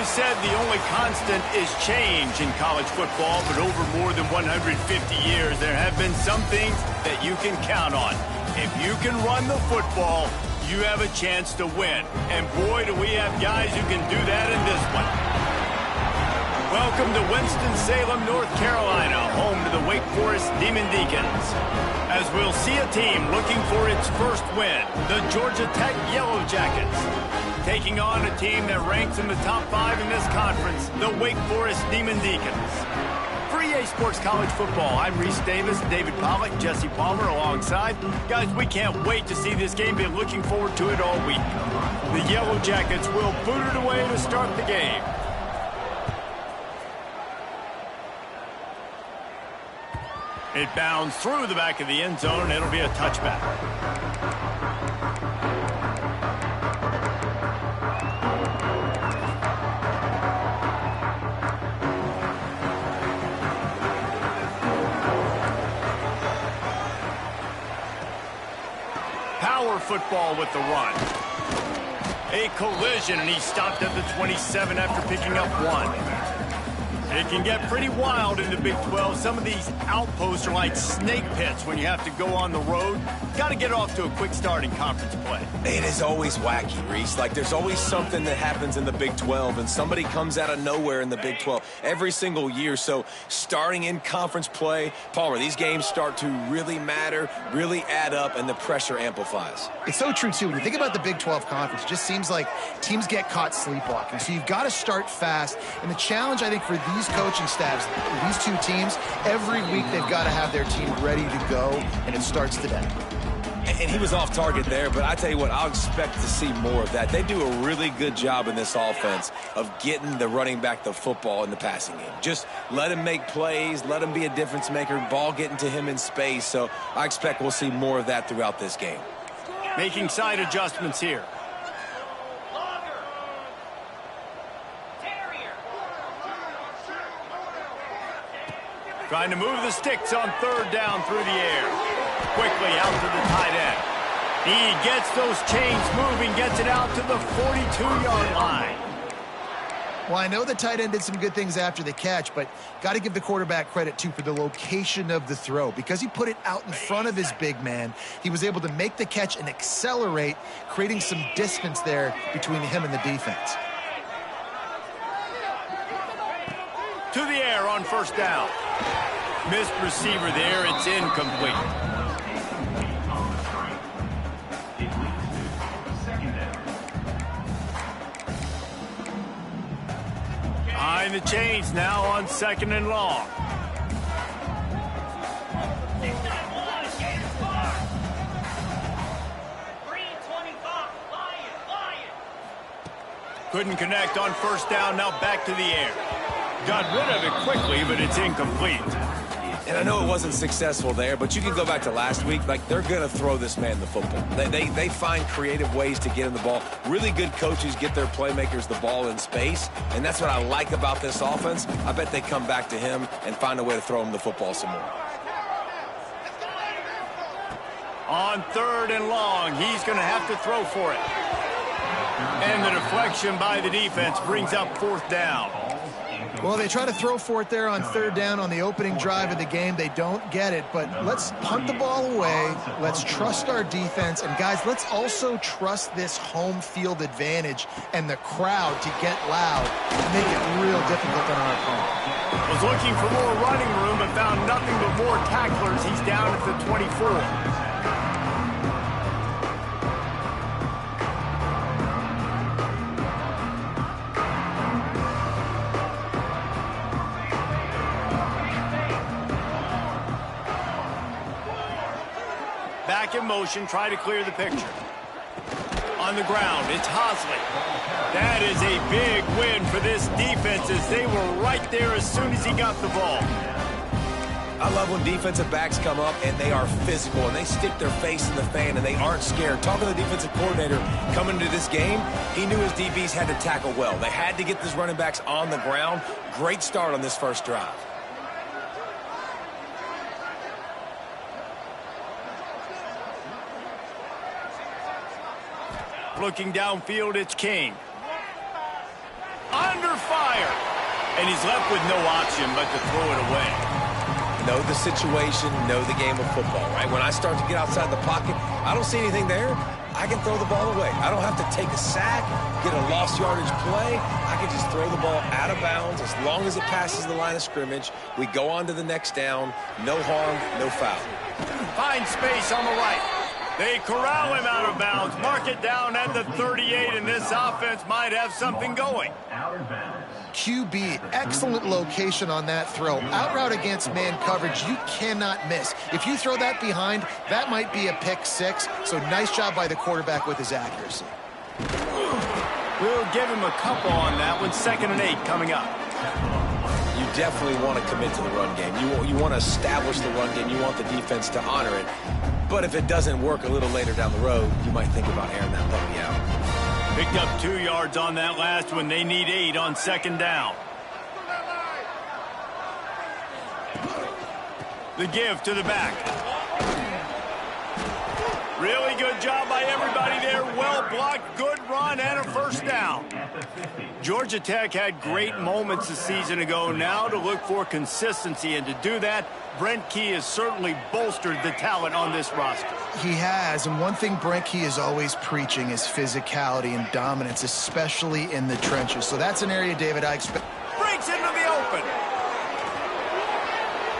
is said the only constant is change in college football, but over more than 150 years, there have been some things that you can count on. If you can run the football, you have a chance to win. And boy, do we have guys who can do that in this one. Welcome to Winston-Salem, North Carolina, home to the Wake Forest Demon Deacons. As we'll see a team looking for its first win, the Georgia Tech Yellow Jackets, taking on a team that ranks in the top 5 in this conference, the Wake Forest Demon Deacons. For EA Sports College Football, I'm Reese Davis, David Pollack, Jesse Palmer alongside. Guys, we can't wait to see this game. Been looking forward to it all week. The Yellow Jackets will boot it away to start the game. It bounds through the back of the end zone, and it'll be a touchback. Power football with the run. A collision, and he stopped at the 27 after picking up 1. It can get pretty wild in the Big 12. Some of these outposts are like snake pits when you have to go on the road. Got to get off to a quick start in conference play. It is always wacky, Reese. Like, there's always something that happens in the Big 12, and somebody comes out of nowhere in the Big 12 every single year. So starting in conference play, Palmer, these games start to really matter, really add up, and the pressure amplifies. It's so true, too. When you think about the Big 12 conference, it just seems like teams get caught sleepwalking. So you've got to start fast. And the challenge, I think, for these coaching staffs, these two teams, every week they've got to have their team ready to go, and it starts today. And he was off target there, but I tell you what, I'll expect to see more of that. They do a really good job in this offense of getting the running back the football in the passing game. Just let him make plays, let him be a difference maker, ball getting to him in space. So I expect we'll see more of that throughout this game. Making side adjustments here. Trying to move the sticks on third down through the air. Quickly out to the tight end. He gets those chains moving, gets it out to the 42-yard line. Well, I know the tight end did some good things after the catch, but got to give the quarterback credit, too, for the location of the throw. Because he put it out in front of his big man, he was able to make the catch and accelerate, creating some distance there between him and the defense. To the air on first down. Missed receiver there. It's incomplete. Behind the chains now on second and long. Couldn't connect on first down. Now back to the air. Got rid of it quickly, but it's incomplete. And I know it wasn't successful there, but you can go back to last week. Like, they're going to throw this man the football. They find creative ways to get him the ball. Really good coaches get their playmakers the ball in space, and that's what I like about this offense. I bet they come back to him and find a way to throw him the football some more. On third and long, he's going to have to throw for it. And the deflection by the defense brings up fourth down. Well, they try to throw for it there on third down on the opening drive of the game. They don't get it, but let's punt the ball away. Let's trust our defense. And, guys, let's also trust this home field advantage and the crowd to get loud and make it real difficult on our opponent. Was looking for more running room, but found nothing but more tacklers. He's down at the 24. Back in motion, try to clear the picture. On the ground, it's Hosley. That is a big win for this defense as they were right there as soon as he got the ball. I love when defensive backs come up and they are physical and they stick their face in the fan and they aren't scared. Talking to the defensive coordinator coming into this game, he knew his DBs had to tackle well. They had to get these running backs on the ground. Great start on this first drive. Looking downfield, it's King. Under fire. And he's left with no option but to throw it away. Know the situation, know the game of football, right? When I start to get outside the pocket, I don't see anything there. I can throw the ball away. I don't have to take a sack, get a lost yardage play. I can just throw the ball out of bounds as long as it passes the line of scrimmage. We go on to the next down. No harm, no foul. Find space on the right. They corral him out of bounds. Mark it down at the 38, and this offense might have something going. QB, excellent location on that throw. Out route against man coverage, you cannot miss. If you throw that behind, that might be a pick six. So nice job by the quarterback with his accuracy. We'll give him a couple on that one. 2nd and 8 coming up. You definitely want to commit to the run game. You want to establish the run game. You want the defense to honor it. But if it doesn't work a little later down the road, you might think about airing that puppy out. Picked up 2 yards on that last one. They need 8 on 2nd down. The give to the back. Really good job by everybody there. Well blocked, good run, and a 1st down. Georgia Tech had great moments a season ago. Now to look for consistency, and to do that, Brent Key has certainly bolstered the talent on this roster. He has, and one thing Brent Key is always preaching is physicality and dominance, especially in the trenches. So that's an area, David, I expect. Breaks into the open.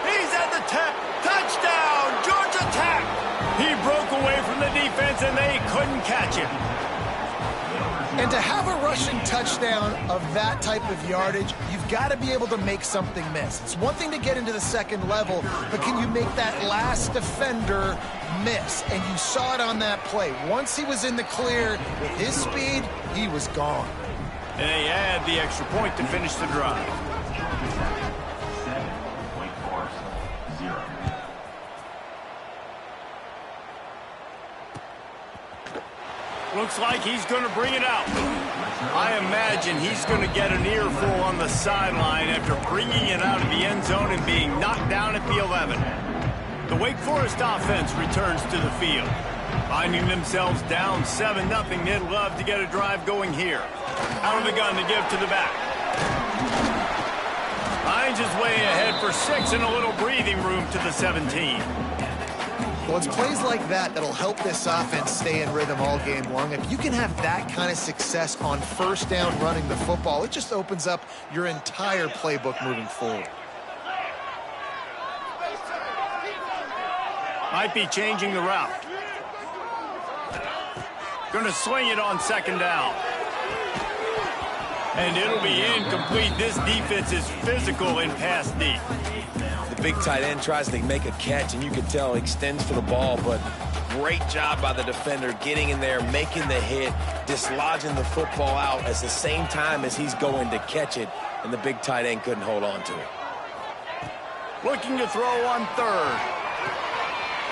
He's at the 10. Touchdown, Georgia Tech. He broke away from the defense, and they couldn't catch him. And to have a rushing touchdown of that type of yardage, you've got to be able to make something miss. It's one thing to get into the 2nd level, but can you make that last defender miss? And you saw it on that play. Once he was in the clear with his speed, he was gone. And they add the extra point to finish the drive. Looks like he's going to bring it out. I imagine he's going to get an earful on the sideline after bringing it out of the end zone and being knocked down at the 11. The Wake Forest offense returns to the field. Finding themselves down 7-0, they'd love to get a drive going here. Out of the gun to give to the back. Finds his way ahead for 6 and a little breathing room to the 17. Well, it's plays like that that'll help this offense stay in rhythm all game long. If you can have that kind of success on 1st down running the football, it just opens up your entire playbook moving forward. Might be changing the route. Going to swing it on 2nd down. And it'll be incomplete. This defense is physical in pass deep. The big tight end tries to make a catch, and you can tell he extends for the ball, but great job by the defender getting in there, making the hit, dislodging the football out at the same time as he's going to catch it, and the big tight end couldn't hold on to it. Looking to throw on 3rd.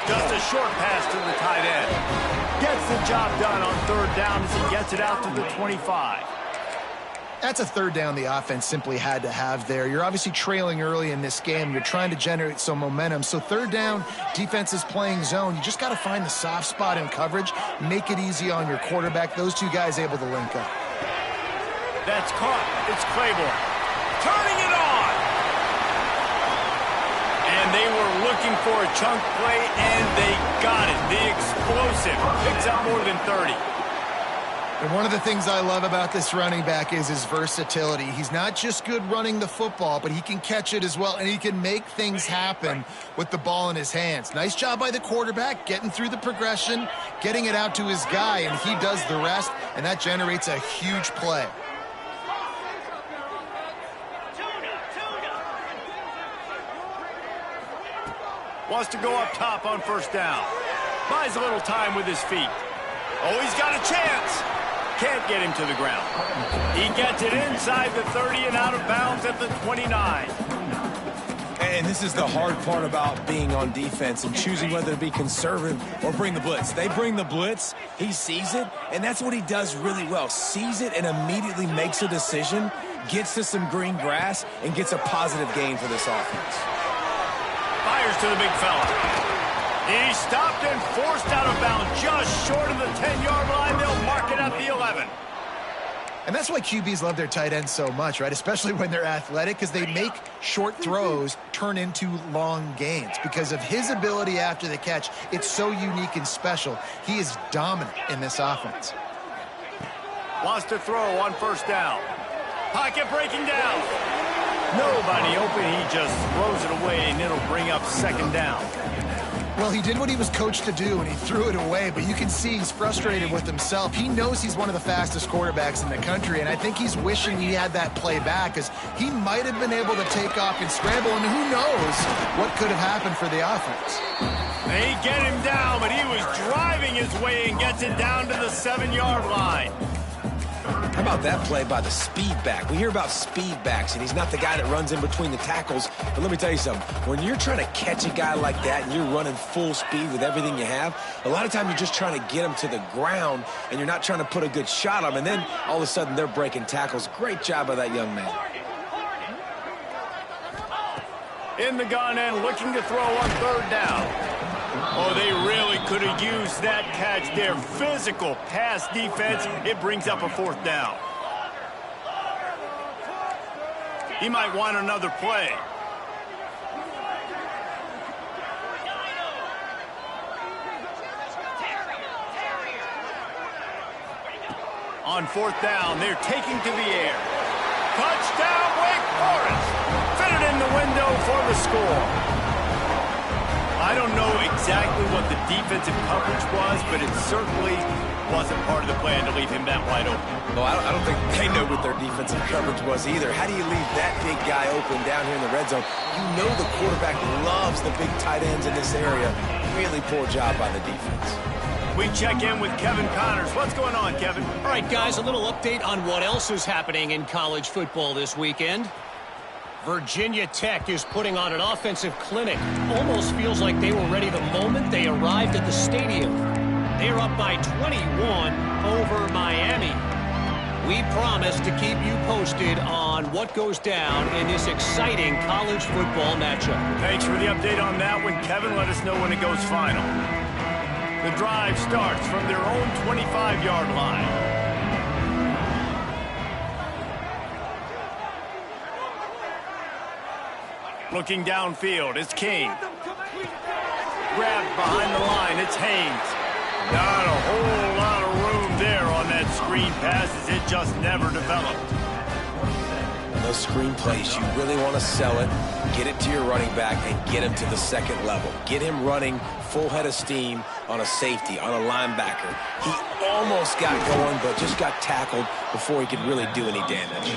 Just a short pass to the tight end. Gets the job done on 3rd down as he gets it out to the 25. That's a 3rd down the offense simply had to have there. You're obviously trailing early in this game. You're trying to generate some momentum. So 3rd down, defense is playing zone. You just got to find the soft spot in coverage, make it easy on your quarterback. Those 2 guys able to link up. That's caught. It's Claiborne. Turning it on. And they were looking for a chunk play, and they got it. The explosive picks up more than 30. And one of the things I love about this running back is his versatility. He's not just good running the football, but he can catch it as well, and he can make things happen with the ball in his hands. Nice job by the quarterback, getting through the progression, getting it out to his guy, and he does the rest, and that generates a huge play. Wants to go up top on 1st down. Buys a little time with his feet. Oh, he's got a chance. Can't get him to the ground. He gets it inside the 30 and out of bounds at the 29. And this is the hard part about being on defense and choosing whether to be conservative or bring the blitz. They bring the blitz, he sees it, and that's what he does really well. Sees it and immediately makes a decision, gets to some green grass, and gets a positive gain for this offense. Fires to the big fella. He stopped and forced out of bounds just short of the 10-yard line. They'll mark it at the 11. And that's why QBs love their tight ends so much, right? Especially when they're athletic, because they make short throws turn into long gains. Because of his ability after the catch, it's so unique and special. He is dominant in this offense. Wants to throw on first down. Pocket breaking down. Nobody open. He just throws it away, and it'll bring up second down. Well, he did what he was coached to do, and he threw it away, but you can see he's frustrated with himself. He knows he's one of the fastest quarterbacks in the country, and I think he's wishing he had that play back, because he might have been able to take off and scramble, and who knows what could have happened for the offense. They get him down, but he was driving his way and gets it down to the 7-yard line. How about that play by the speed back? We hear about speed backs, and he's not the guy that runs in between the tackles. But let me tell you something. When you're trying to catch a guy like that and you're running full speed with everything you have, a lot of times you're just trying to get him to the ground, and you're not trying to put a good shot on him. And then all of a sudden they're breaking tackles. Great job by that young man. In the gun and looking to throw on third down. Oh, they really could have used that catch. Their physical pass defense, it brings up a fourth down. He might want another play. On fourth down, they're taking to the air. Touchdown, Wake Forest. Fitted in the window for the score. I don't know exactly what the defensive coverage was, but it certainly wasn't part of the plan to leave him that wide open. Well, I don't think they know what their defensive coverage was either. How do you leave that big guy open down here in the red zone? You know the quarterback loves the big tight ends in this area. Really poor job by the defense. We check in with Kevin Connors. What's going on, Kevin? All right, guys, a little update on what else is happening in college football this weekend. Virginia Tech is putting on an offensive clinic. Almost feels like they were ready the moment they arrived at the stadium. They are up by 21 over Miami. We promise to keep you posted on what goes down in this exciting college football matchup. Thanks for the update on that one, Kevin. Let us know when it goes final. The drive starts from their own 25-yard line. Looking downfield, it's King. Grabbed behind the line, it's Haynes. Not a whole lot of room there on that screen pass as it just never developed. And those screen plays, you really want to sell it, get it to your running back, and get him to the second level. Get him running full head of steam on a safety, on a linebacker. He almost got going, but just got tackled before he could really do any damage.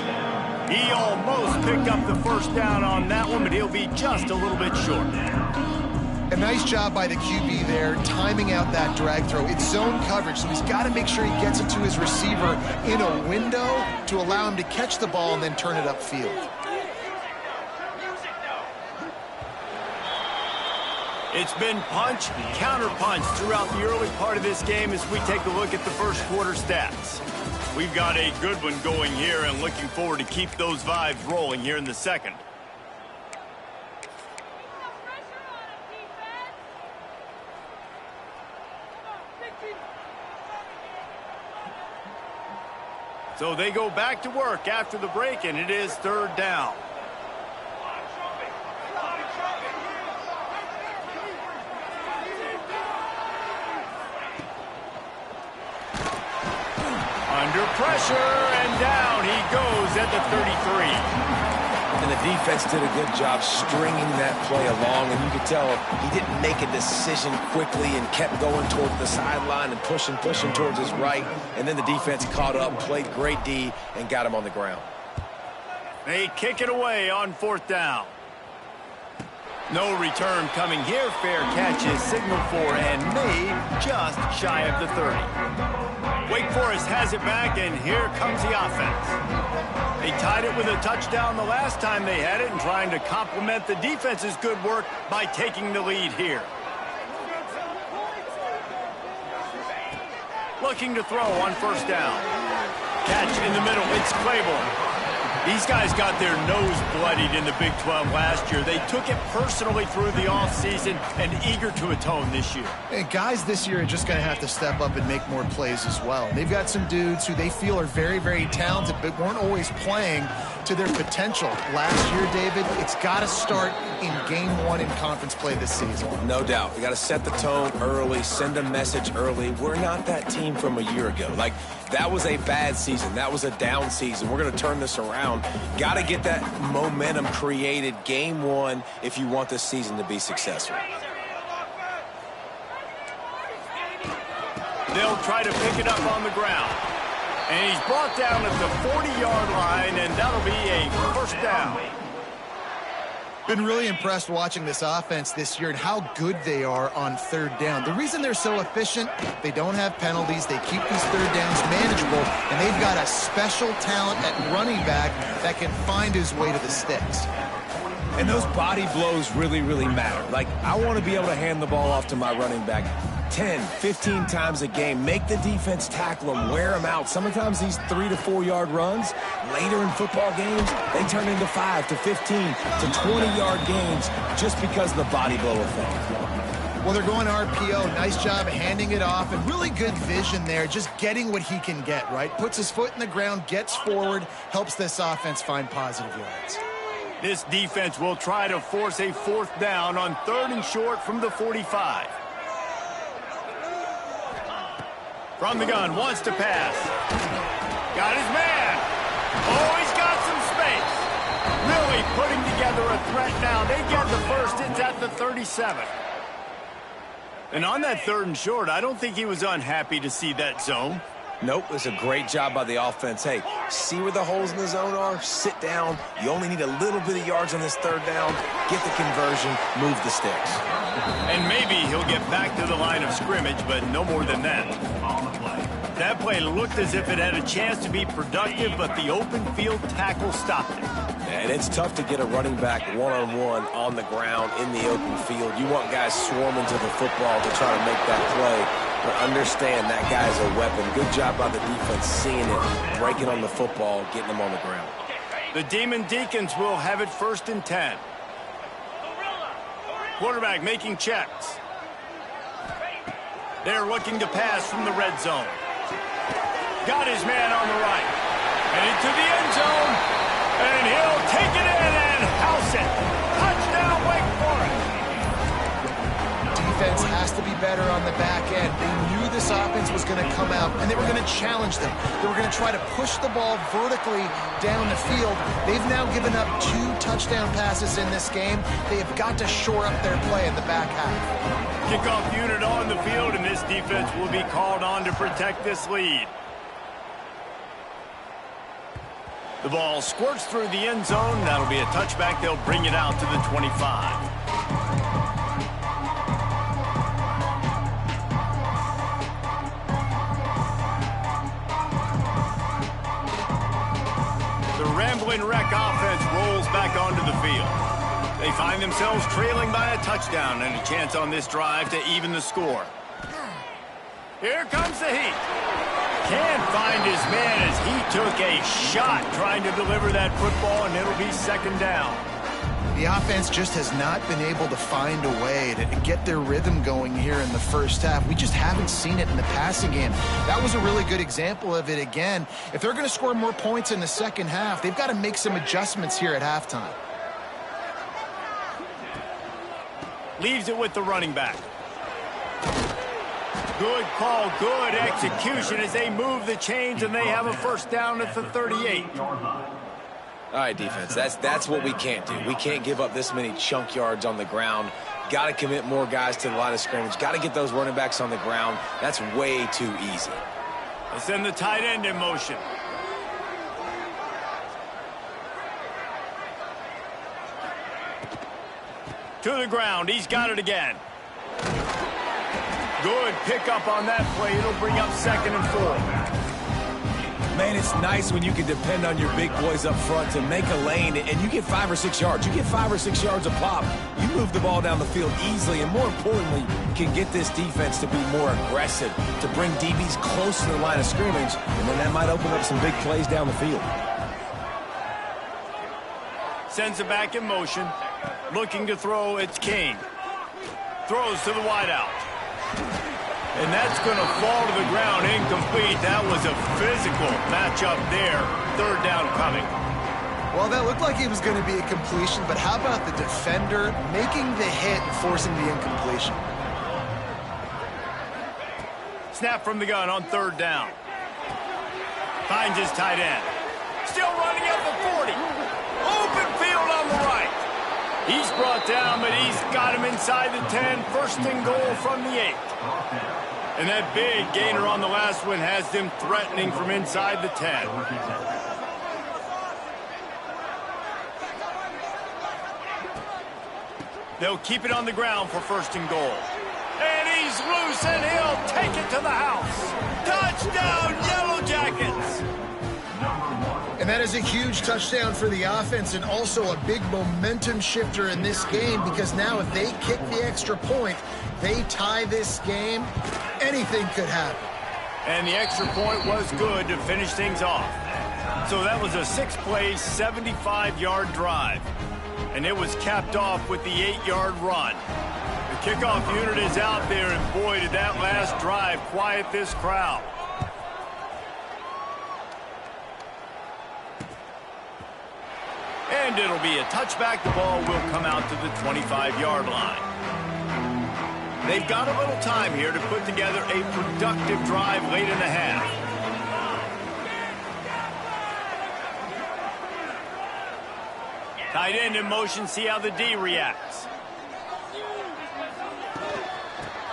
He almost picked up the first down on that one, but he'll be just a little bit short. A nice job by the QB there, timing out that drag throw. It's zone coverage, so he's got to make sure he gets it to his receiver in a window to allow him to catch the ball and then turn it upfield. It's been punch, counter punch throughout the early part of this game as we take a look at the first quarter stats. We've got a good one going here and looking forward to keep those vibes rolling here in the second. So they go back to work after the break, and it is third down. Under pressure, and down he goes at the 33. And the defense did a good job stringing that play along, and you could tell he didn't make a decision quickly and kept going towards the sideline and pushing towards his right. And then the defense caught up, played great D, and got him on the ground. They kick it away on fourth down. No return coming here. Fair catch is signaled for and made just shy of the 30. Wake Forest has it back, and here comes the offense. They tied it with a touchdown the last time they had it and trying to complement the defense's good work by taking the lead here. Looking to throw on first down. Catch in the middle. It's Claiborne. These guys got their nose bloodied in the Big 12 last year. They took it personally through the offseason and eager to atone this year. And guys this year are just going to have to step up and make more plays as well. They've got some dudes who they feel are very, very talented but weren't always playing to their potential. Last year, David, it's got to start in Game 1 in conference play this season. No doubt. We got to set the tone early, send a message early. We're not that team from a year ago. Like, that was a bad season. That was a down season. We're going to turn this around. Got to get that momentum created Game 1 if you want this season to be successful. They'll try to pick it up on the ground. And he's brought down at the 40-yard line, and that'll be a first down. Been really impressed watching this offense this year and how good they are on third down. The reason they're so efficient, they don't have penalties, they keep these third downs manageable, and they've got a special talent at running back that can find his way to the sticks. And those body blows really, really matter. Like, I want to be able to hand the ball off to my running back 10, 15 times a game. Make the defense tackle them, wear them out. Sometimes these 3 to 4 yard runs, later in football games, they turn into 5 to 15 to 20-yard games just because of the body blow effect. Well, they're going RPO. Nice job handing it off, and really good vision there, just getting what he can get, right? Puts his foot in the ground, gets forward, helps this offense find positive yards. This defense will try to force a fourth down on 3rd and short from the 45. From the gun, wants to pass. Got his man. Oh, he's got some space. Really putting together a threat now. They get the first. It's at the 37. And on that 3rd and short, I don't think he was unhappy to see that zone. Nope, it's a great job by the offense. Hey, see where the holes in the zone are? Sit down. You only need a little bit of yards on this 3rd down. Get the conversion, move the sticks. And maybe he'll get back to the line of scrimmage, but no more than that. That play looked as if it had a chance to be productive, but the open field tackle stopped it. And it's tough to get a running back one-on-one on the ground in the open field. You want guys swarming to the football to try to make that play. But understand that guy's a weapon. Good job by the defense seeing it, breaking on the football, getting them on the ground. The Demon Deacons will have it 1st and 10. Quarterback making checks. They're looking to pass from the red zone. Got his man on the right. And into the end zone. And he'll take it in and house it. Touchdown, Wake Forest. Defense has to be better on the back end. They knew this offense was going to come out, and they were going to challenge them. They were going to try to push the ball vertically down the field. They've now given up 2 touchdown passes in this game. They have got to shore up their play in the back half. Kickoff unit on the field, and this defense will be called on to protect this lead. The ball squirts through the end zone. That'll be a touchback. They'll bring it out to the 25. The Ramblin' Wreck offense rolls back onto the field. They find themselves trailing by a touchdown and a chance on this drive to even the score. Here comes the heat. Can't find his man as he took a shot trying to deliver that football, and it'll be 2nd down. The offense just has not been able to find a way to get their rhythm going here in the first half. We just haven't seen it in the passing game. That was a really good example of it again. If they're going to score more points in the second half, they've got to make some adjustments here at halftime. Leaves it with the running back. Good call, good execution as they move the chains, and they have a first down at the 38. All right, defense, that's what we can't do. We can't give up this many chunk yards on the ground. Got to commit more guys to the line of scrimmage. Got to get those running backs on the ground. That's way too easy. They send the tight end in motion. To the ground. He's got it again. Good pickup on that play. It'll bring up 2nd and 4. Man, it's nice when you can depend on your big boys up front to make a lane, and you get 5 or 6 yards. You get 5 or 6 yards a pop. You move the ball down the field easily, and more importantly, can get this defense to be more aggressive, to bring DBs close to the line of scrimmage, and then that might open up some big plays down the field. Sends it back in motion. Looking to throw, it's King. Throws to the wideout. And that's going to fall to the ground incomplete. That was a physical matchup there. Third down coming. Well, that looked like it was going to be a completion, but how about the defender making the hit and forcing the incompletion? Snap from the gun on third down. Finds his tight end. Still running at the 40. Open field on the right. He's brought down, but he's got him inside the 10. First and goal from the 8. And that big gainer on the last one has them threatening from inside the 10. They'll keep it on the ground for first and goal. And he's loose, and he'll take it to the house. Touchdown, Yellow Jackets! And that is a huge touchdown for the offense and also a big momentum shifter in this game, because now if they kick the extra point, they tie this game, anything could happen. And the extra point was good to finish things off. So that was a 6-play, 75-yard drive. And it was capped off with the 8-yard run. The kickoff unit is out there, and boy, did that last drive quiet this crowd. And it'll be a touchback. The ball will come out to the 25-yard line. They've got a little time here to put together a productive drive late in the half. Tight end in motion, see how the D reacts.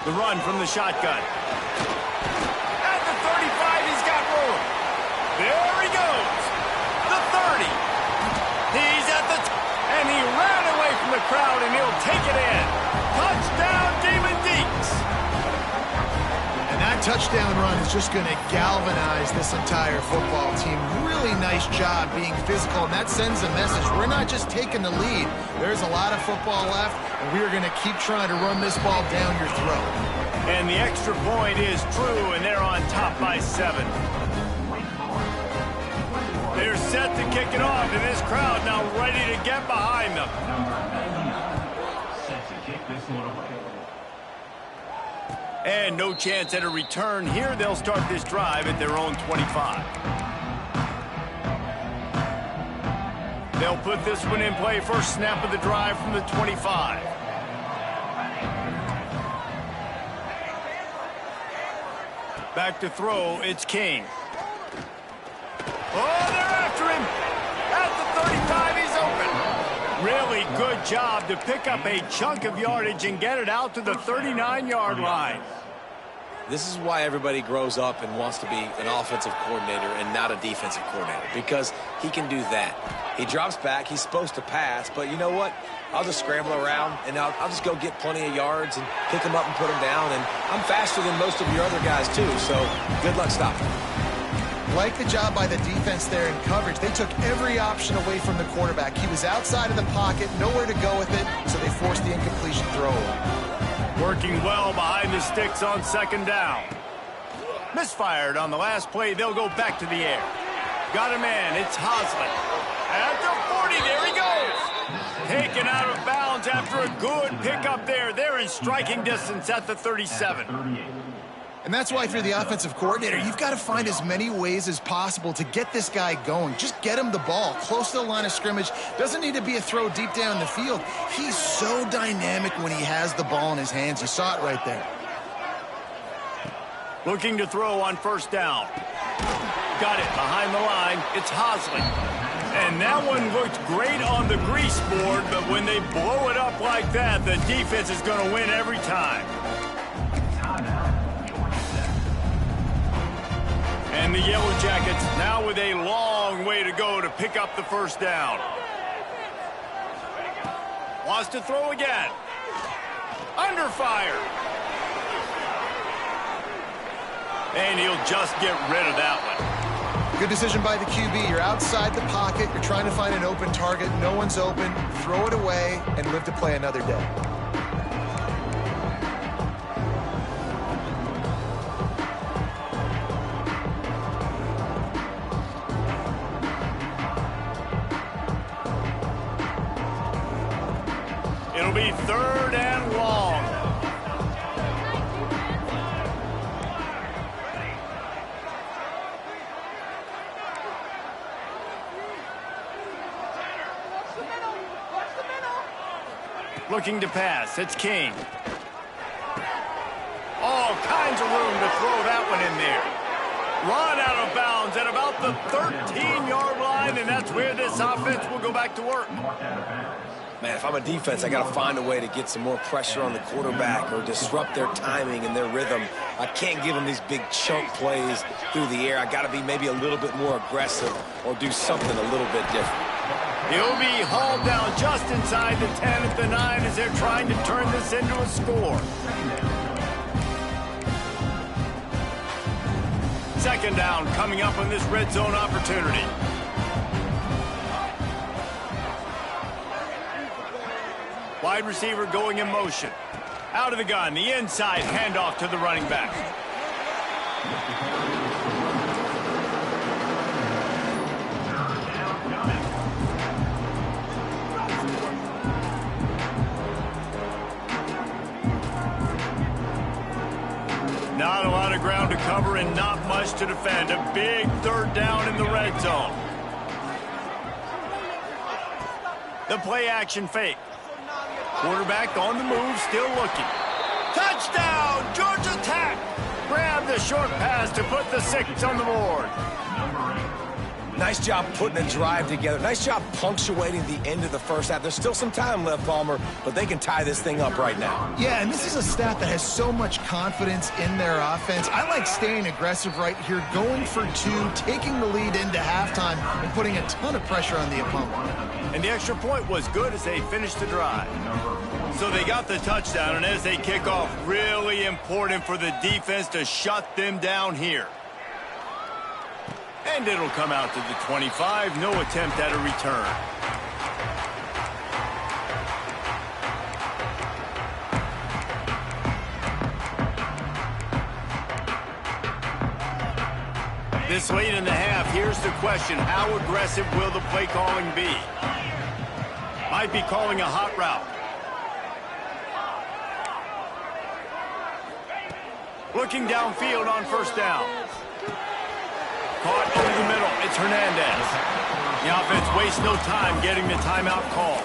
The run from the shotgun. At the 35, he's got room. There he goes. The 30. He's at the and he ran away from the crowd, and he'll take it in. Touchdown, Demon Deeks. And that touchdown run is just going to galvanize this entire football team. Really nice job being physical, and that sends a message. We're not just taking the lead. There's a lot of football left, and we are going to keep trying to run this ball down your throat. And the extra point is true, and they're on top by 7. They're set to kick it off, and this crowd now ready to get behind them. And no chance at a return here. They'll start this drive at their own 25. They'll put this one in play. First snap of the drive from the 25. Back to throw, it's King. Oh, they're after him. At the 35, he's open. Really good job to pick up a chunk of yardage and get it out to the 39-yard line. This is why everybody grows up and wants to be an offensive coordinator and not a defensive coordinator, because he can do that. He drops back. He's supposed to pass, but you know what? I'll just scramble around, and I'll just go get plenty of yards and pick them up and put them down, and I'm faster than most of your other guys, too, so good luck stopping. Like the job by the defense there in coverage. They took every option away from the quarterback. He was outside of the pocket, nowhere to go with it, so they forced the incompletion throw. Working well behind the sticks on second down. Misfired on the last play. They'll go back to the air. Got a man. It's Hosley. At the 40, there he goes. Taken out of bounds after a good pickup there. They're in striking distance at the 37. And that's why if you're the offensive coordinator, you've got to find as many ways as possible to get this guy going. Just get him the ball close to the line of scrimmage. Doesn't need to be a throw deep down the field. He's so dynamic when he has the ball in his hands. You saw it right there. Looking to throw on first down. Got it behind the line. It's Hosley. And that one looked great on the grease board, but when they blow it up like that, the defense is going to win every time. And the Yellow Jackets now with a long way to go to pick up the first down. Wants to throw again. Under fire. And he'll just get rid of that one. Good decision by the QB. You're outside the pocket. You're trying to find an open target. No one's open. Throw it away and live to play another day. be 3rd and long. Looking to pass. It's King. All kinds of room to throw that one in there. Run out of bounds at about the 13-yard line, and that's where this offense will go back to work. Man, if I'm a defense, I got to find a way to get some more pressure on the quarterback or disrupt their timing and their rhythm. I can't give them these big chunk plays through the air. I got to be maybe a little bit more aggressive or do something a little bit different. He'll be hauled down just inside the 10 at the 9 as they're trying to turn this into a score. 2nd down coming up on this red zone opportunity. Wide receiver going in motion. Out of the gun, the inside handoff to the running back. Not a lot of ground to cover and not much to defend. A big 3rd down in the red zone. The play action fake. Quarterback on the move, still looking. Touchdown, Georgia Tech! Grab the short pass to put the 6 on the board. Nice job putting a drive together. Nice job punctuating the end of the first half. There's still some time left, Palmer, but they can tie this thing up right now. Yeah, and this is a staff that has so much confidence in their offense. I like staying aggressive right here, going for 2, taking the lead into halftime, and putting a ton of pressure on the opponent. And the extra point was good as they finished the drive. So they got the touchdown, and as they kick off, really important for the defense to shut them down here. And it'll come out to the 25. No attempt at a return. This late in the half, here's the question. How aggressive will the play calling be? Might be calling a hot route. Looking downfield on 1st down. Caught over the middle. It's Hernandez. The offense wastes no time getting the timeout call.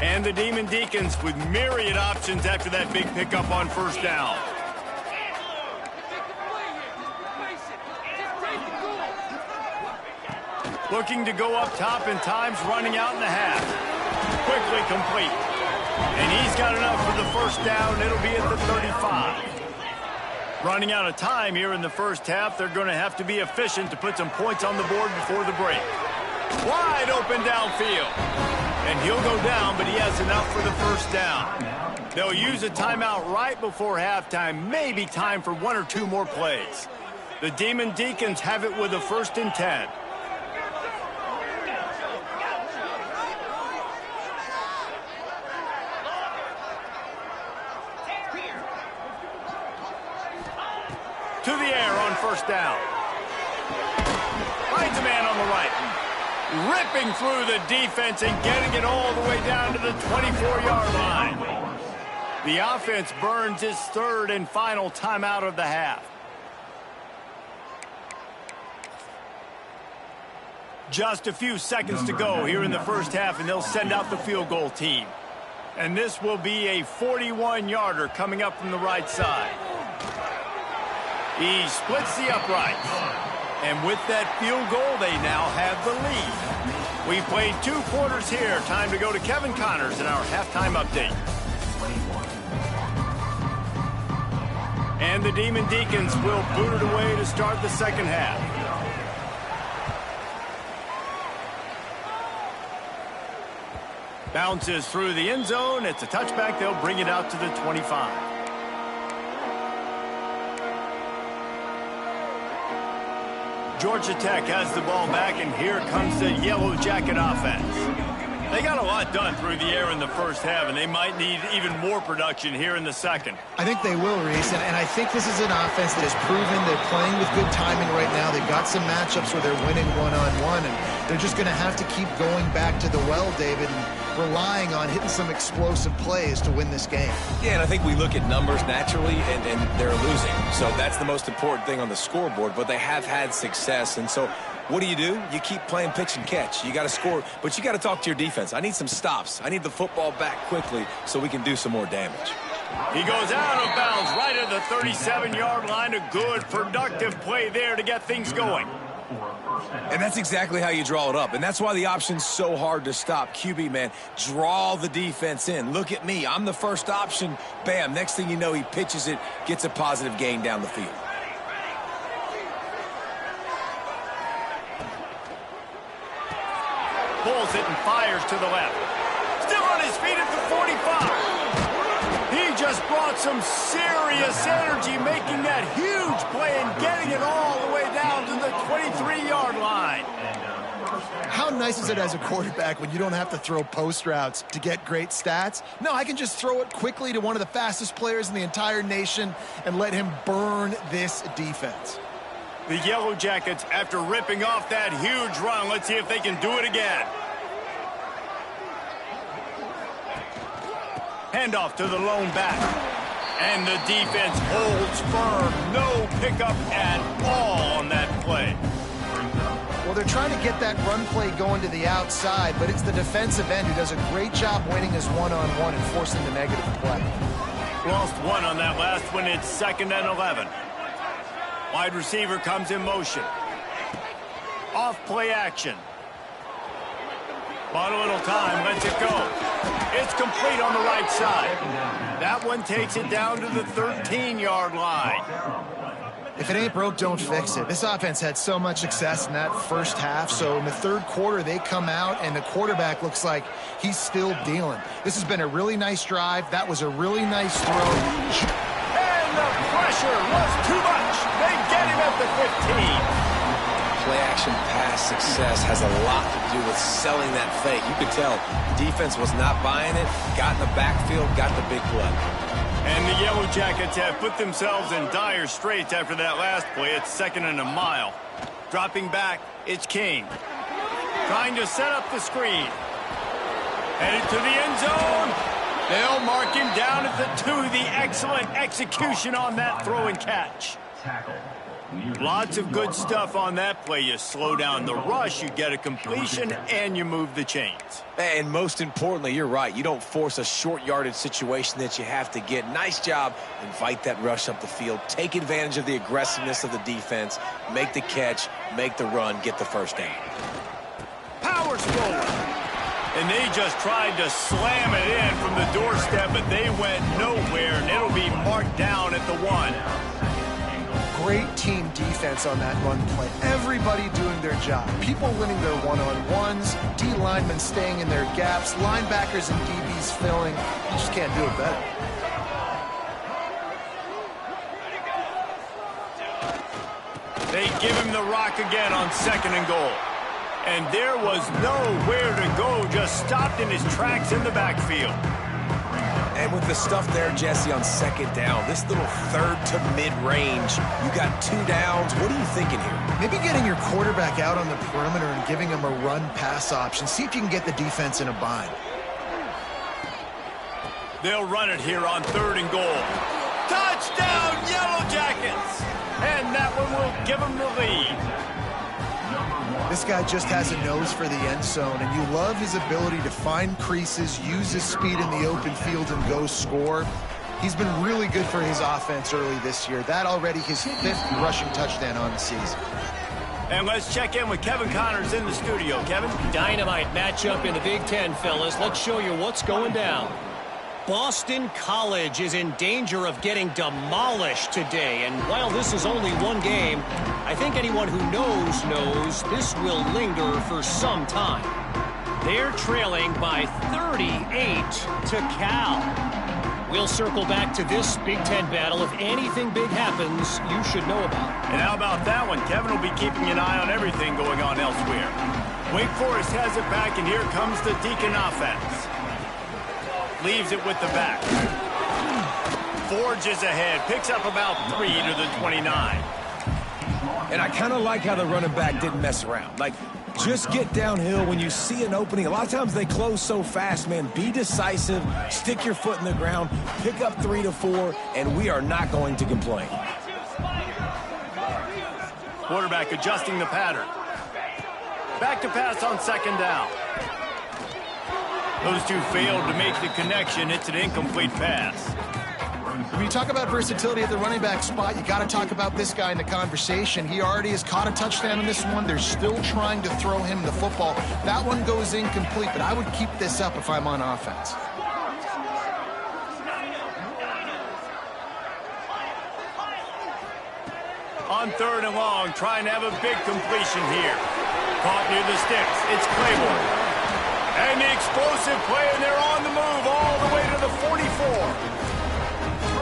And the Demon Deacons with myriad options after that big pickup on 1st down. Looking to go up top and time's running out in the half. Quickly complete. And he's got enough for the 1st down. It'll be at the 35. Running out of time here in the first half. They're going to have to be efficient to put some points on the board before the break. Wide open downfield. And he'll go down, but he has enough for the 1st down. They'll use a timeout right before halftime. Maybe time for 1 or 2 more plays. The Demon Deacons have it with a 1st and 10. To the air on 1st down. Finds a man on the right. Ripping through the defense and getting it all the way down to the 24-yard line. The offense burns its 3rd and final timeout of the half. Just a few seconds to go here in the first half, and they'll send out the field goal team. And this will be a 41-yarder coming up from the right side. He splits the uprights. And with that field goal, they now have the lead. We've played 2 quarters here. Time to go to Kevin Connors in our halftime update. And the Demon Deacons will boot it away to start the 2nd half. Bounces through the end zone. It's a touchback. They'll bring it out to the 25. Georgia Tech has the ball back, and here comes the Yellow Jacket offense. They got a lot done through the air in the first half, and they might need even more production here in the second. I think they will, Reese, and I think this is an offense that has proven they're playing with good timing right now. They've got some matchups where they're winning one-on-one, and they're just going to have to keep going back to the well, David, and relying on hitting some explosive plays to win this game. Yeah, and I think we look at numbers naturally, and they're losing. So that's the most important thing on the scoreboard, but they have had success, and so what do? You keep playing pitch and catch. You got to score, but you got to talk to your defense. I need some stops. I need the football back quickly so we can do some more damage. He goes out of bounds right at the 37-yard line. A good, productive play there to get things going. And that's exactly how you draw it up. And that's why the option's so hard to stop. QB, man, draw the defense in. Look at me. I'm the first option. Bam. Next thing you know, he pitches it, gets a positive gain down the field. Pulls it and fires to the left. Still on his feet at the 45. He just brought some serious energy, making that huge play and getting it all the way down to the 23-yard line. How nice is it as a quarterback when you don't have to throw post routes to get great stats? No, I can just throw it quickly to one of the fastest players in the entire nation and let him burn this defense. The Yellow Jackets, after ripping off that huge run, let's see if they can do it again. Handoff to the lone back. And the defense holds firm. No pickup at all on that play. Well, they're trying to get that run play going to the outside, but it's the defensive end who does a great job winning his one-on-one and forcing the negative play. Lost one on that last one. It's 2nd and 11. Wide receiver comes in motion. Off play action. Bought a little time, lets it go. It's complete on the right side. That one takes it down to the 13-yard line. If it ain't broke, don't fix it. This offense had so much success in that first half, so in the third quarter they come out and the quarterback looks like he's still dealing. This has been a really nice drive. That was a really nice throw. And the pressure was too much. They get him at the 15. Play action pass success has a lot to do with selling that fake. You could tell defense was not buying it, got in the backfield, got the big play. And the Yellow Jackets have put themselves in dire straits after that last play. It's 2nd and a mile. Dropping back, it's King. Trying to set up the screen. Headed to the end zone. They'll mark him down at the 2. The excellent execution on that throw and catch. Lots of good stuff on that play. You slow down the rush, you get a completion, and you move the chains. And most importantly, you're right. You don't force a short yardage situation that you have to get. Nice job. Invite that rush up the field. Take advantage of the aggressiveness of the defense. Make the catch, make the run, get the first down. Powers forward. And they just tried to slam it in from the doorstep, but they went nowhere, and it'll be marked down at the 1. Great team defense on that run play. Everybody doing their job. People winning their one-on-ones, D linemen staying in their gaps, linebackers and DBs filling. You just can't do it better. They give him the rock again on 2nd and goal. And there was nowhere to go, just stopped in his tracks in the backfield. And with the stuff there, Jesse, on 2nd down, this little 3rd to mid-range, you got 2 downs. What are you thinking here? Maybe getting your quarterback out on the perimeter and giving him a run-pass option. See if you can get the defense in a bind. They'll run it here on 3rd and goal. Touchdown, Yellow Jackets! And that one will give them the lead. This guy just has a nose for the end zone, and you love his ability to find creases, use his speed in the open field, and go score. He's been really good for his offense early this year. That already his 5th rushing touchdown on the season. And let's check in with Kevin Connors in the studio. Kevin? Dynamite matchup in the Big Ten, fellas. Let's show you what's going down. Boston College is in danger of getting demolished today, and while this is only one game, I think anyone who knows this will linger for some time. They're trailing by 38 to Cal. We'll circle back to this Big Ten battle. If anything big happens, you should know about it. And how about that one? Kevin will be keeping an eye on everything going on elsewhere. Wake Forest has it back, and here comes the Deacon offense. Leaves it with the back. Forges ahead. Picks up about 3 to the 29. And I kind of like how the running back didn't mess around. Like, just get downhill when you see an opening. A lot of times they close so fast, man. Be decisive. Stick your foot in the ground. Pick up 3 to 4, and we are not going to complain. Quarterback adjusting the pattern. Back to pass on second down. Those two failed to make the connection. It's an incomplete pass. When you talk about versatility at the running back spot, you got to talk about this guy in the conversation. He already has caught a touchdown in this one. They're still trying to throw him the football. That one goes incomplete, but I would keep this up if I'm on offense. On third and long, trying to have a big completion here. Caught near the sticks. It's Claiborne. And the explosive play, and they're on the move all the way to the 44.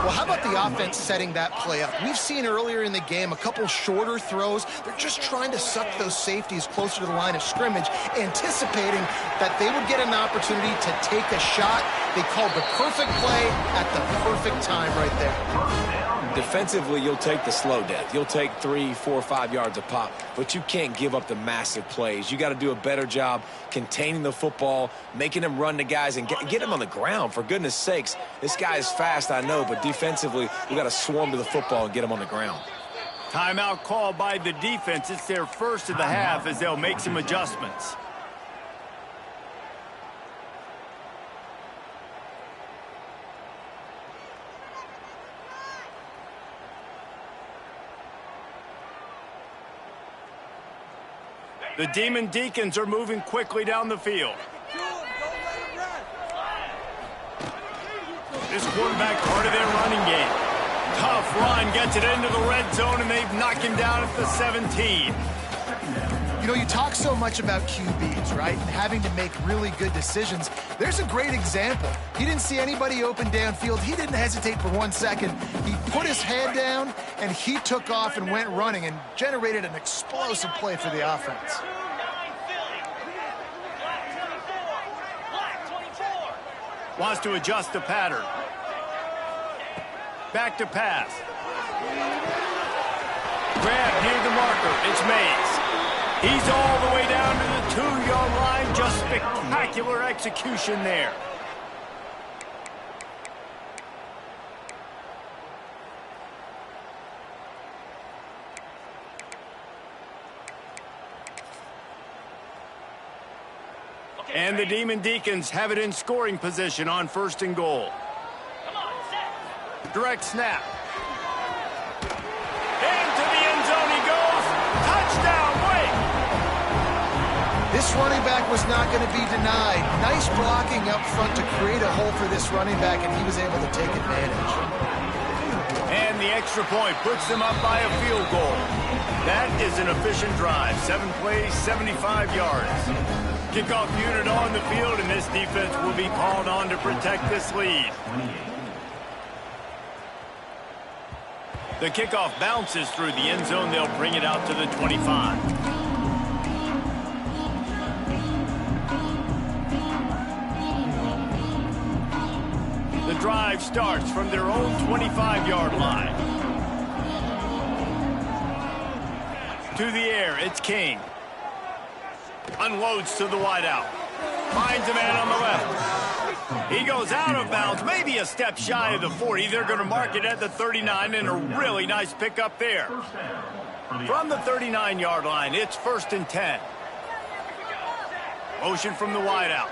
Well, how about the offense setting that play up? We've seen earlier in the game a couple shorter throws. They're just trying to suck those safeties closer to the line of scrimmage, anticipating that they would get an opportunity to take a shot. They called the perfect play at the perfect time right there. Defensively, you'll take the slow death. You'll take 3, 4, 5 yards a pop, but you can't give up the massive plays. You got to do a better job containing the football, making them run to guys, and get them on the ground. For goodness sakes, this guy is fast, I know, but defensively, we got to swarm to the football and get him on the ground. Timeout called by the defense. It's their first of the half as they'll make some adjustments. The Demon Deacons are moving quickly down the field. This quarterback part of their running game. Tough run, gets it into the red zone, and they've knocked him down at the 17. You know, you talk so much about QBs, right, and having to make really good decisions. There's a great example. He didn't see anybody open downfield. He didn't hesitate for 1 second. He put his head down, and he took off and went running and generated an explosive play for the offense. Wants to adjust the pattern. Back to pass. Grab near the marker. It's Mays. He's all the way down to the 2-yard line. Just spectacular execution there. And the Demon Deacons have it in scoring position on first and goal. Direct snap. Into the end zone he goes. Touchdown, Wake! This running back was not going to be denied. Nice blocking up front to create a hole for this running back, and he was able to take advantage. And the extra point puts them up by a field goal. That is an efficient drive. 7 plays, 75 yards. Kickoff unit on the field, and this defense will be called on to protect this lead. The kickoff bounces through the end zone. They'll bring it out to the 25. The drive starts from their own 25-yard line. To the air, it's King. Unloads to the wideout. Finds a man on the left. He goes out of bounds, maybe a step shy of the 40. They're going to mark it at the 39, and a really nice pickup there. From the 39-yard line, it's 1st and 10. Motion from the wideout.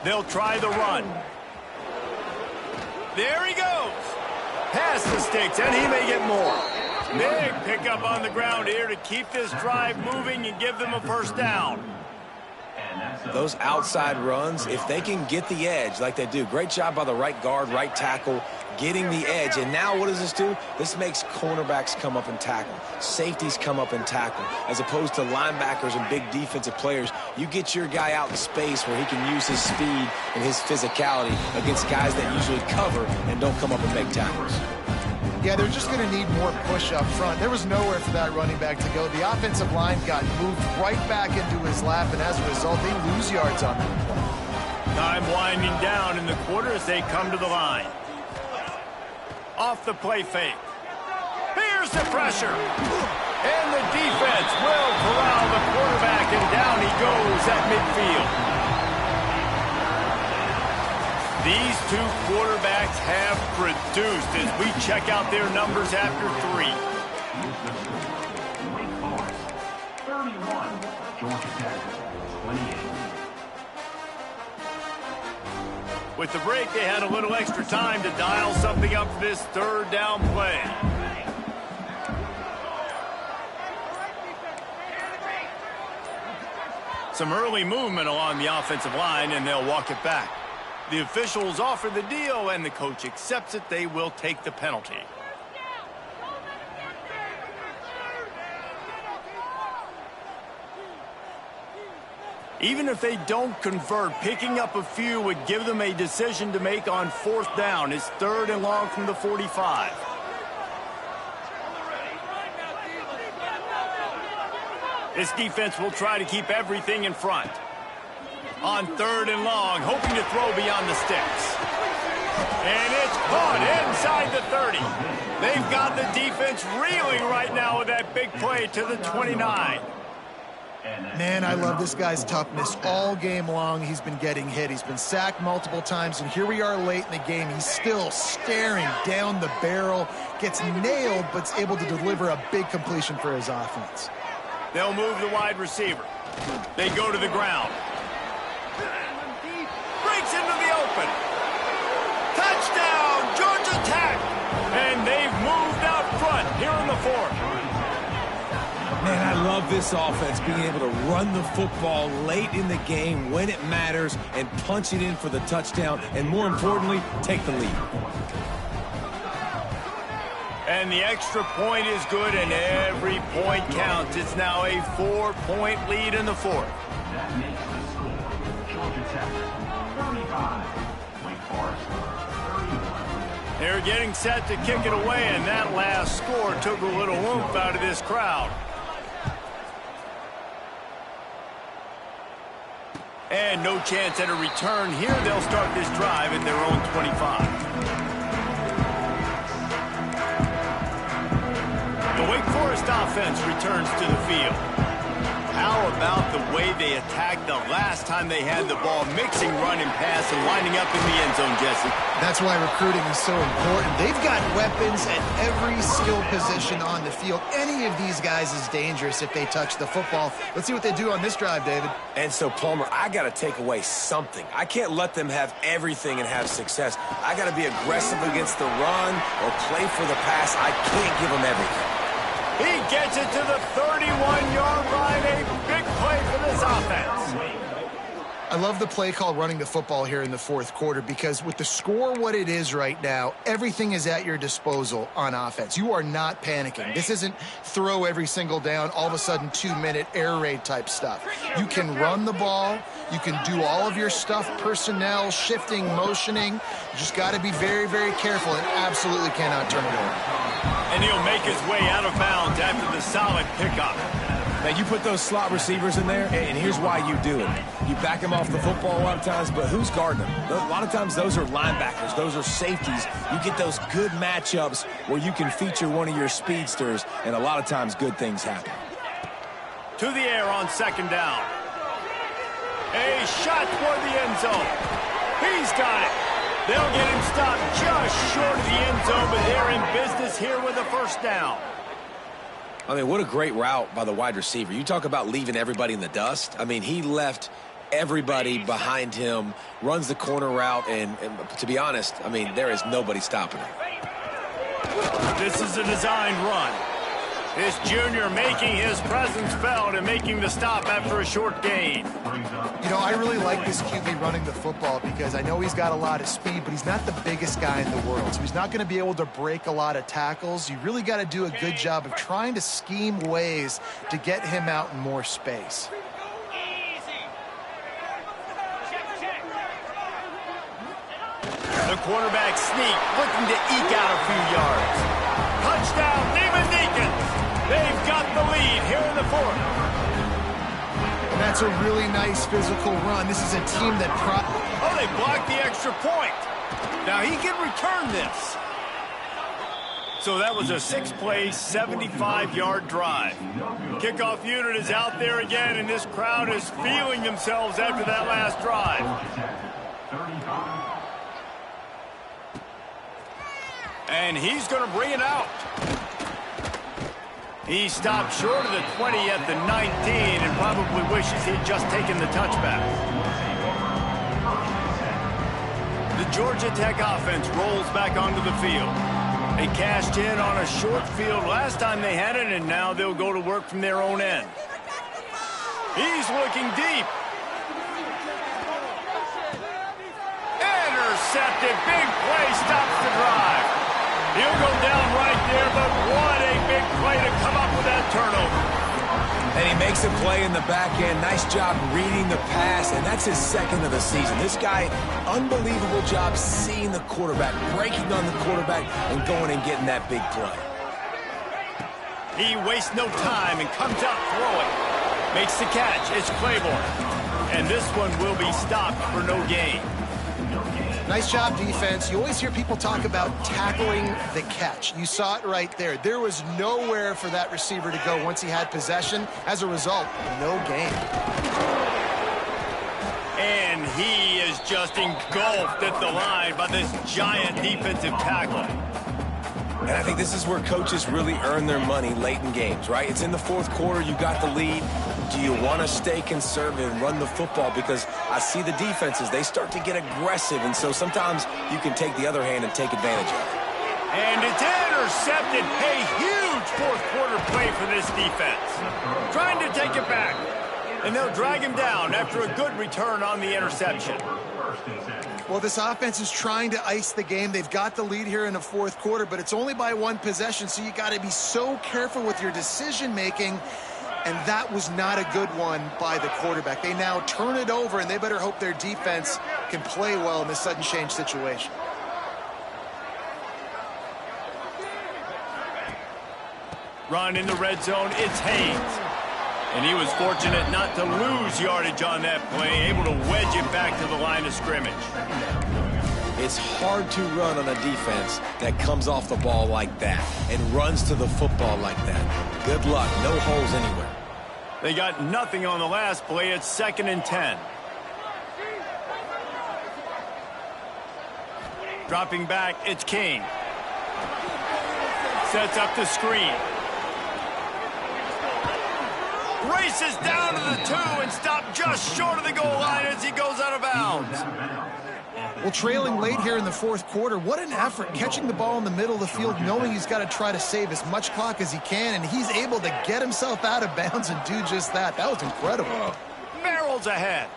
They'll try the run. There he goes. Past the sticks, and he may get more. Big pickup on the ground here to keep this drive moving and give them a first down. Those outside runs, if they can get the edge like they do, great job by the right guard, right tackle, getting the edge. And now what does this do? This makes cornerbacks come up and tackle. Safeties come up and tackle. As opposed to linebackers and big defensive players, you get your guy out in space where he can use his speed and his physicality against guys that usually cover and don't come up and make tackles. Yeah, they're just going to need more push up front. There was nowhere for that running back to go. The offensive line got moved right back into his lap, and as a result, they lose yards on that play. Time winding down in the quarter as they come to the line. Off the play fake. Here's the pressure. And the defense will corral the quarterback, and down he goes at midfield. These two quarterbacks have produced as we check out their numbers after 3. 31, Georgia Tech, 28. With the break, they had a little extra time to dial something up for this third down play. Some early movement along the offensive line, and they'll walk it back. The officials offer the deal, and the coach accepts it. They will take the penalty. Even if they don't convert, picking up a few would give them a decision to make on 4th down. It's 3rd and long from the 45. This defense will try to keep everything in front. On 3rd and long, hoping to throw beyond the sticks. And it's caught inside the 30. They've got the defense reeling right now with that big play to the 29. Man, I love this guy's toughness. All game long, he's been getting hit. He's been sacked multiple times, and here we are late in the game. He's still staring down the barrel, gets nailed, but's able to deliver a big completion for his offense. They'll move the wide receiver. They go to the ground. Breaks into the open. Touchdown, Georgia Tech! And they've moved out front here in the 4th. Man, I love this offense, being able to run the football late in the game when it matters and punch it in for the touchdown, and more importantly, take the lead. And the extra point is good, and every point counts. It's now a 4-point lead in the 4th. That makes the score. Georgia Tech, 35. Wake Forest, 31. They're getting set to kick it away, and that last score took a little oomph out of this crowd. And no chance at a return here. They'll start this drive at their own 25. The Wake Forest offense returns to the field. How about the way they attacked the last time they had the ball, mixing run and pass and lining up in the end zone, Jesse? That's why recruiting is so important. They've got weapons at every skill position on the field. Any of these guys is dangerous if they touch the football. Let's see what they do on this drive, David. And so, Palmer, I got to take away something. I can't let them have everything and have success. I got to be aggressive against the run or play for the pass. I can't give them everything. He gets it to the 31-yard line. A big play for this offense. I love the play call running the football here in the 4th quarter, because with the score what it is right now, everything is at your disposal on offense. You are not panicking. This isn't throw every single down, all of a sudden 2-minute air raid type stuff. You can run the ball. You can do all of your stuff, personnel, shifting, motioning. You just got to be very, very careful and absolutely cannot turn it over. And he'll make his way out of bounds after the solid pickup. Now, you put those slot receivers in there, and here's why you do it. You back them off the football a lot of times, but who's guarding them? A lot of times those are linebackers. Those are safeties. You get those good matchups where you can feature one of your speedsters, and a lot of times good things happen. To the air on 2nd down. A shot toward the end zone. He's got it. They'll get him stopped just short of the end zone, but they're in business here with a 1st down. I mean, what a great route by the wide receiver. You talk about leaving everybody in the dust. I mean, he left everybody behind him, runs the corner route, and to be honest, I mean, there is nobody stopping him. This is a designed run. This junior making his presence felt and making the stop after a short gain. You know, I really like this QB running the football because I know he's got a lot of speed, but he's not the biggest guy in the world. So he's not going to be able to break a lot of tackles. You really got to do a good job of trying to scheme ways to get him out in more space. The quarterback sneak, looking to eke out a few yards. Touchdown, Demon Deacons. They've got the lead here in the fourth. And that's a really nice physical run. This is a team that Oh, they blocked the extra point. Now he can return this. So that was a 6-play, 75-yard drive. Kickoff unit is out there again, and this crowd is feeling themselves after that last drive. And he's going to bring it out. He stopped short of the 20 at the 19 and probably wishes he'd just taken the touchback. The Georgia Tech offense rolls back onto the field. They cashed in on a short field last time they had it, and now they'll go to work from their own end. He's looking deep. Intercepted. Big play stops the drive. He'll go down right there, but what a big play to come up with that turnover. And he makes a play in the back end. Nice job reading the pass, and that's his second of the season. This guy, unbelievable job seeing the quarterback, breaking on the quarterback, and going and getting that big play. He wastes no time and comes out throwing. Makes the catch. It's Claiborne. And this one will be stopped for no gain. Nice job, defense. You always hear people talk about tackling the catch. You saw it right there. There was nowhere for that receiver to go once he had possession. As a result, no gain. And he is just engulfed at the line by this giant defensive tackle. And I think this is where coaches really earn their money late in games, right? It's in the fourth quarter. You got the lead. Do you want to stay conservative and run the football? Because I see the defenses, they start to get aggressive, and so sometimes you can take the other hand and take advantage of it. And it's intercepted. A huge fourth quarter play for this defense. Trying to take it back. And they'll drag him down after a good return on the interception. Well, this offense is trying to ice the game. They've got the lead here in the fourth quarter, but it's only by one possession, so you got to be so careful with your decision-making. And that was not a good one by the quarterback. They now turn it over, and they better hope their defense can play well in this sudden change situation. Run in the red zone, it's Haynes. And he was fortunate not to lose yardage on that play, able to wedge it back to the line of scrimmage. It's hard to run on a defense that comes off the ball like that and runs to the football like that. Good luck. No holes anywhere. They got nothing on the last play. It's 2nd and 10. Dropping back, it's King. Sets up the screen. Races down to the 2 and stopped just short of the goal line as he goes out of bounds. Well, trailing late here in the fourth quarter, what an effort catching the ball in the middle of the field, knowing he's got to try to save as much clock as he can, and he's able to get himself out of bounds and do just that. That was incredible. Barrels ahead.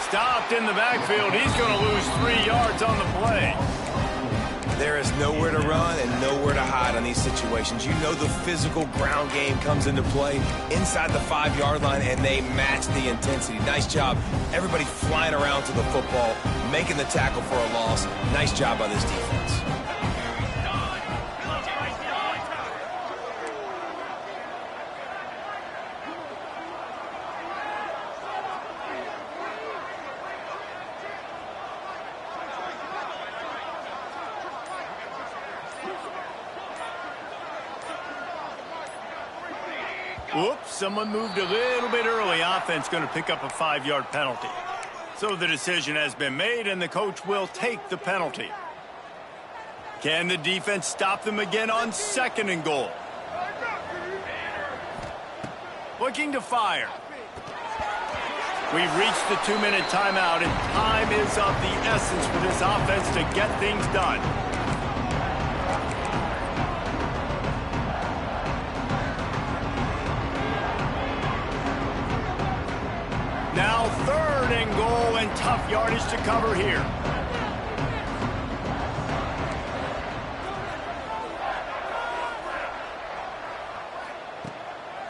Stopped in the backfield. He's going to lose 3 yards on the play. There is nowhere to run and nowhere to hide on these situations. You know the physical ground game comes into play inside the 5-yard line, and they match the intensity. Nice job. Everybody flying around to the football, making the tackle for a loss. Nice job by this defense. Whoops, someone moved a little bit early. Offense going to pick up a 5-yard penalty. So the decision has been made, and the coach will take the penalty. Can the defense stop them again on 2nd and goal? Looking to fire. We've reached the 2-minute timeout, and time is of the essence for this offense to get things done. Now 3rd and goal, and tough yardage to cover here.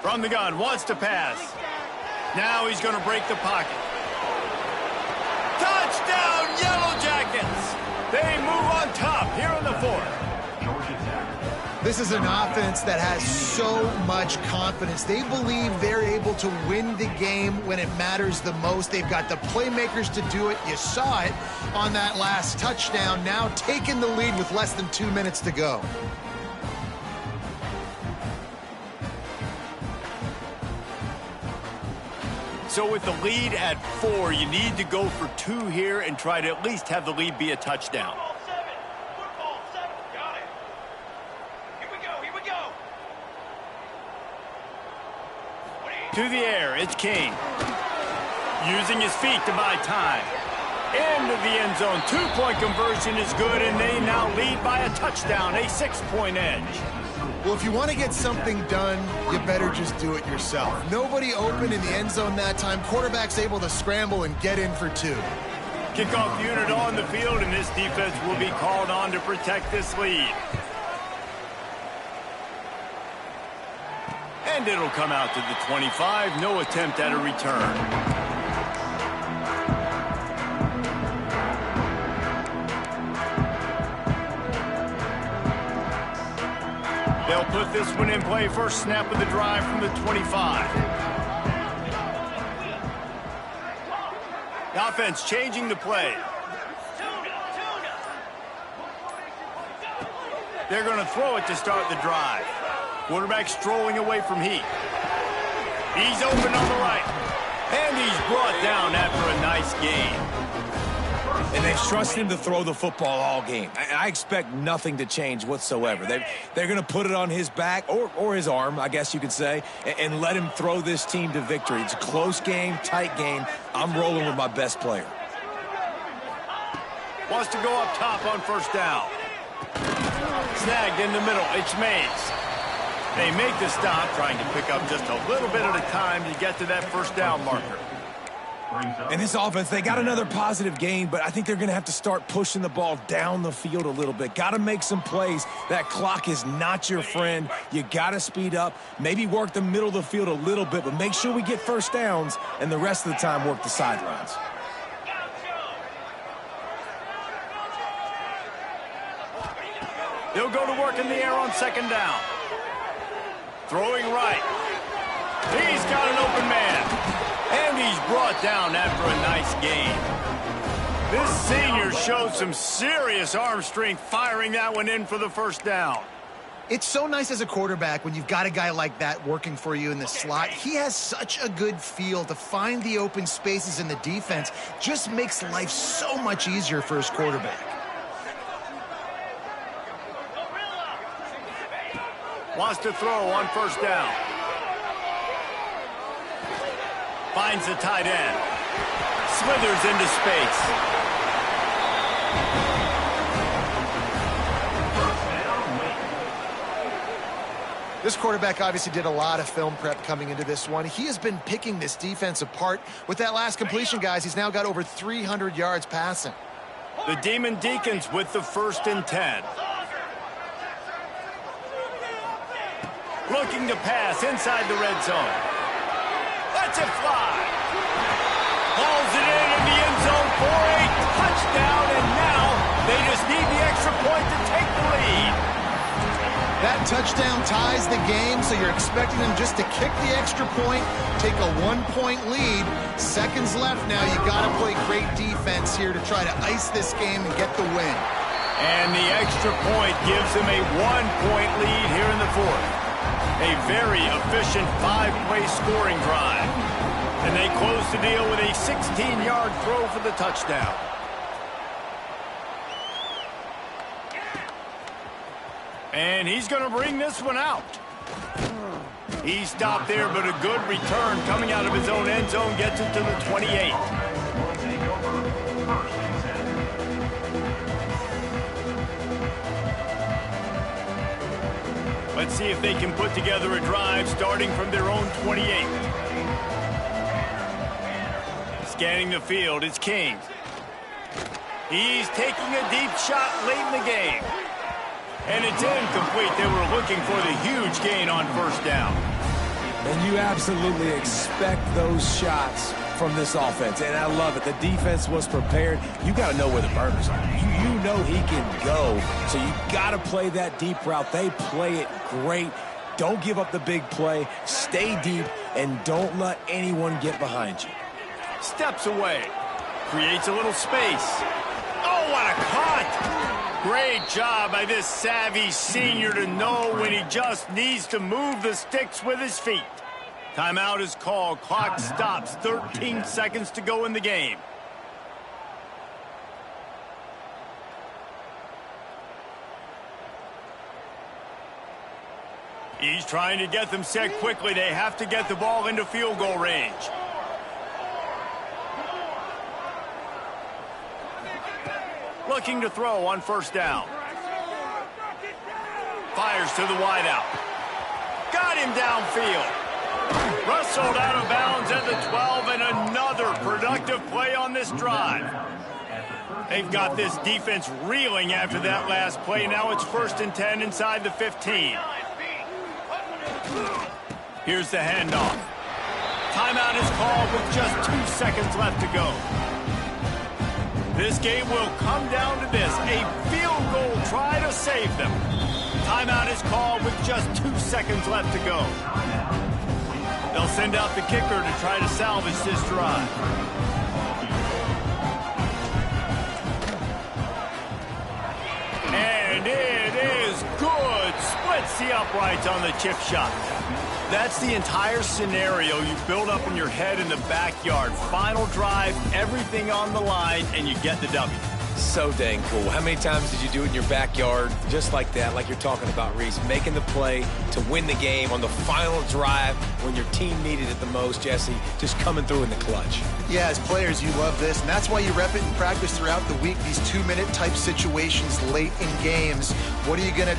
From the gun, wants to pass. Now he's going to break the pocket. Touchdown, Yellow Jackets! They move on top here in the 4th. Georgia Tech. This is an offense that has so much confidence. They believe they're able to win the game when it matters the most. They've got the playmakers to do it. You saw it on that last touchdown. Now taking the lead with less than 2 minutes to go. So with the lead at 4, you need to go for 2 here and try to at least have the lead be a touchdown. To the air, it's King. Using his feet to buy time. Into the end zone. 2-point conversion is good, and they now lead by a touchdown, a 6-point edge. Well, if you want to get something done, you better just do it yourself. Nobody open in the end zone that time. Quarterback's able to scramble and get in for 2. Kickoff unit on the field, and this defense will be called on to protect this lead. And it'll come out to the 25. No attempt at a return. They'll put this one in play. First snap of the drive from the 25. The offense changing the play. They're going to throw it to start the drive. Quarterback strolling away from heat. He's open on the right. And he's brought down after a nice gain. And they've trusted him to throw the football all game. I expect nothing to change whatsoever. They're going to put it on his back, or his arm, I guess you could say, and let him throw this team to victory. It's a close game, tight game. I'm rolling with my best player. Wants to go up top on first down. Snagged in the middle. It's Mays. They make the stop, trying to pick up just a little bit at a time to get to that first down marker. And this offense, they got another positive game, but I think they're going to have to start pushing the ball down the field a little bit. Got to make some plays. That clock is not your friend. You got to speed up, maybe work the middle of the field a little bit, but make sure we get first downs, and the rest of the time work the sidelines. They'll go to work in the air on second down. Throwing right. He's got an open man. And he's brought down after a nice gain. This senior showed some serious arm strength firing that one in for the first down. It's so nice as a quarterback when you've got a guy like that working for you in the slot. He has such a good feel to find the open spaces in the defense. Just makes life so much easier for his quarterback. Wants to throw on first down. Finds the tight end. Slithers into space. This quarterback obviously did a lot of film prep coming into this one. He has been picking this defense apart. With that last completion, guys, he's now got over 300 yards passing. The Demon Deacons with the 1st and 10. Looking to pass inside the red zone. Lets it fly. Hauls it in the end zone for a touchdown, and now they just need the extra point to take the lead. That touchdown ties the game, so you're expecting them just to kick the extra point, take a 1-point lead. Seconds left now. You got to play great defense here to try to ice this game and get the win. And the extra point gives them a 1-point lead here in the 4th. A very efficient 5-play scoring drive. And they close the deal with a 16-yard throw for the touchdown. And he's going to bring this one out. He stopped there, but a good return coming out of his own end zone gets it to the 28. Let's see if they can put together a drive starting from their own 28. Scanning the field, it's King. He's taking a deep shot late in the game. And it's incomplete. They were looking for the huge gain on first down. And you absolutely expect those shots from this offense, and I love it. The defense was prepared. You got to know where the burners are. You know he can go, so you got to play that deep route. They play it great. Don't give up the big play. Stay deep, and don't let anyone get behind you. Steps away. Creates a little space. Oh, what a cut! Great job by this savvy senior to know when he just needs to move the sticks with his feet. Timeout is called. Clock stops. 13 seconds to go in the game. He's trying to get them set quickly. They have to get the ball into field goal range. Looking to throw on first down. Fires to the wideout. Got him downfield. Rustled out of bounds at the 12, and another productive play on this drive. They've got this defense reeling after that last play. Now it's 1st and 10 inside the 15. Here's the handoff. Timeout is called with just 2 seconds left to go. This game will come down to this, a field goal try to save them. Timeout is called with just 2 seconds left to go. They'll send out the kicker to try to salvage this drive. And it is good. Splits the uprights on the chip shot. That's the entire scenario you build up in your head in the backyard. Final drive, everything on the line, and you get the W. So dang cool. How many times did you do it in your backyard just like that, like you're talking about, Reese? Making the play to win the game on the final drive when your team needed it the most, Jesse, just coming through in the clutch. Yeah, as players, you love this, and that's why you rep it and practice throughout the week, these 2-minute type situations late in games. What are you going to